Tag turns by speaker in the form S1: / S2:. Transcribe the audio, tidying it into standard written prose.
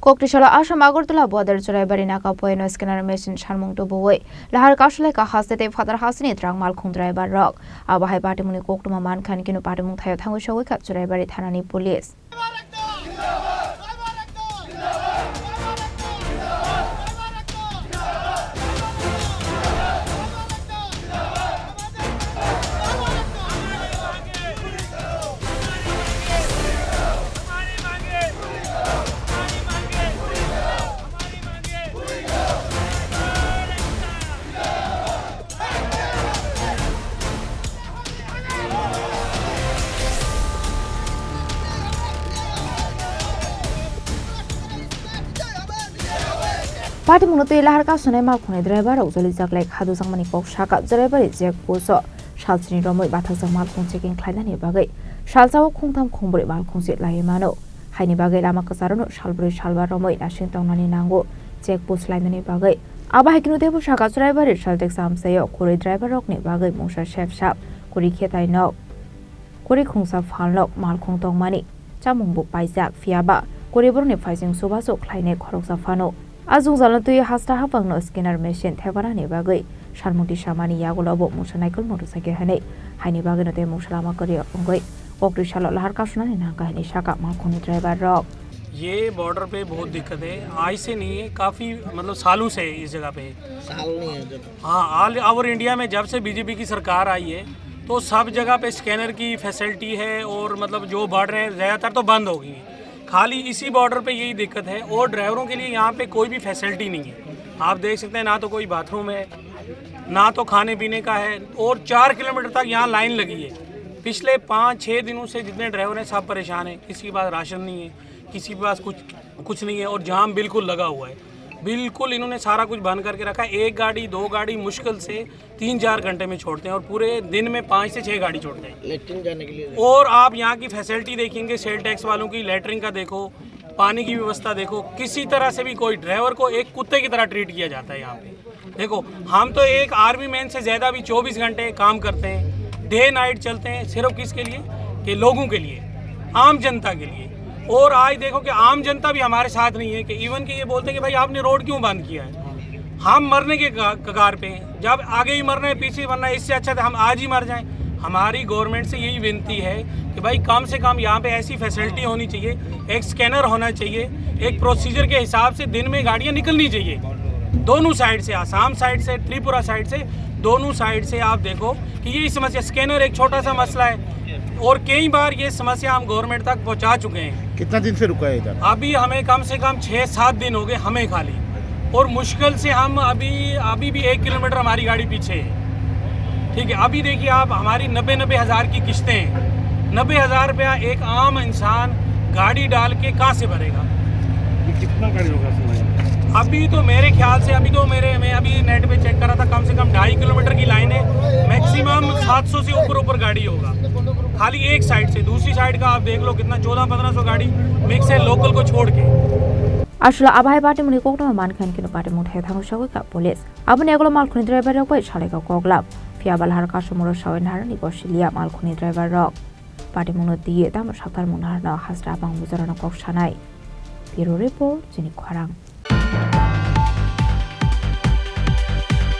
S1: Koktishala Asham Agortula border Jurabari Naka Poeno scanner mission Sharmung to Boy. Lahar Kashleka has the father house in it, Drang Malkung Driver Rock. Abahai Batimuni Kokuma man can kinu Patamung Tayatango show wake up Jurabari Tanani police. Party Munotu Lahar Kasune Malkune driver Zolizak like Hadu Samani Kok Shaka driver Jack Poso Shalsini Romo Batak Malkun checking Kleinani Bagay Shalsa Kungtam Kumbri Malkun sit Laimano Haini Bagay Lamakasarano Shalbri Shalva Romo Nashinton Nani Nango Jack Post Linani Bagay Abahikino Debu Shaka driver Shaltek Sam Sayo Kuri driver Rockni Bagay Mosha Chef Shop Kuri Ketai No Kuri Kungsa Fanlok Malkun Tong Mani Chamumbu Paisak Fiaba Kuri Burni Fighting Subaso Kleine Koroksa Fano Azung Zalantu hasta hafang no scanner machine Tevarani Bagay, Sharmuti Shamani Yagolobo, motorcycle motorcycle Hane, Hani Bagano de Mushalama Korea Ungoi, Okrishala Larkashna in Hanga Shaka Malkuni driver rock.
S2: ये border पे बहुत दिक्कत है आज से नहीं है काफ़ी मतलब सालों से इस जगह पे
S3: साल नहीं है जब
S2: हाँ ऑल ओवर इंडिया में जब से बीजेपी की सरकार आई है तो सब जगह पे स्कैनर की फैसिलिटी है और मतलब जो बॉर्डर ज़्यादातर तो बंद हो गई है खाली इसी बॉर्डर पे यही दिक्कत है और ड्राइवरों के लिए यहाँ पे कोई भी फैसिलिटी नहीं है आप देख सकते हैं ना तो कोई बाथरूम है ना तो खाने पीने का है और 4 किलोमीटर तक यहाँ लाइन लगी है पिछले 5-6 दिनों से जितने ड्राइवर हैं सब परेशान हैं किसी के पास राशन नहीं है किसी के पास कुछ नहीं है और जाम बिल्कुल लगा हुआ है बिल्कुल इन्होंने सारा कुछ बंद करके रखा है एक गाड़ी 2 गाड़ी मुश्किल से 3-4 घंटे में छोड़ते हैं और पूरे दिन में 5 से 6 गाड़ी छोड़ते हैं
S3: लेटरिन जाने के लिए
S2: और आप यहाँ की फैसिलिटी देखेंगे सेल टैक्स वालों की लेटरिन का देखो पानी की व्यवस्था देखो किसी तरह से भी कोई ड्राइवर को एक कुत्ते की तरह ट्रीट किया जाता है यहाँ पे देखो हम तो एक आर्मी मैन से ज़्यादा भी 24 घंटे काम करते हैं डे नाइट चलते हैं सिर्फ किसके लिए कि लोगों के लिए आम जनता के लिए और आज देखो कि आम जनता भी हमारे साथ नहीं है कि इवन कि ये बोलते हैं कि भाई आपने रोड क्यों बंद किया है हम मरने के कगार पे हैं जब आगे ही मरना है पीछे मरना है इससे अच्छा तो हम आज ही मर जाएं हमारी गवर्नमेंट से यही विनती है कि भाई कम से कम यहाँ पे ऐसी फैसिलिटी होनी चाहिए एक स्कैनर होना चाहिए एक प्रोसीजर के हिसाब से दिन में गाड़ियाँ निकलनी चाहिए दोनों साइड से आसाम साइड से त्रिपुरा साइड से दोनों साइड से आप देखो कि ये समस्या स्कैनर एक छोटा सा मसला है और कई बार ये समस्या हम गवर्नमेंट तक पहुंचा चुके हैं
S3: कितना दिन से रुका है इधर
S2: अभी हमें कम से कम 6-7 दिन हो गए हमें खाली और मुश्किल से हम अभी भी 1 किलोमीटर हमारी गाड़ी पीछे है ठीक है अभी देखिए आप हमारी 90 हज़ार की किस्तें हैं 90,000 रुपया एक आम इंसान गाड़ी डाल के कहाँ से भरेगा
S3: कितना गाड़ी होगा
S2: अभी तो मेरे ख्याल से मैं अभी नेट पे चेक करा था कम से कम 2.5 किलोमीटर की लाइन है मैक्सिमम 700 से ऊपर गाड़ी होगा खाली एक साइड से दूसरी साइड का आप देख लो कितना 1400-1500 गाड़ी मिक्स है लोकल को छोड़ के
S1: Ashla Abai Party Muni Kokno Man can kino party mut head hang show with police. Abun Eglo Malkuni driver rock by Shaleka Koglab. Fiabal Harkashamuro show in Harani Goshilia Malkuni driver rock. Party Munuti Dam Shakar Munarna has Rabang Muzarana Kok Shanai. Bureau report Jenny Kwarang.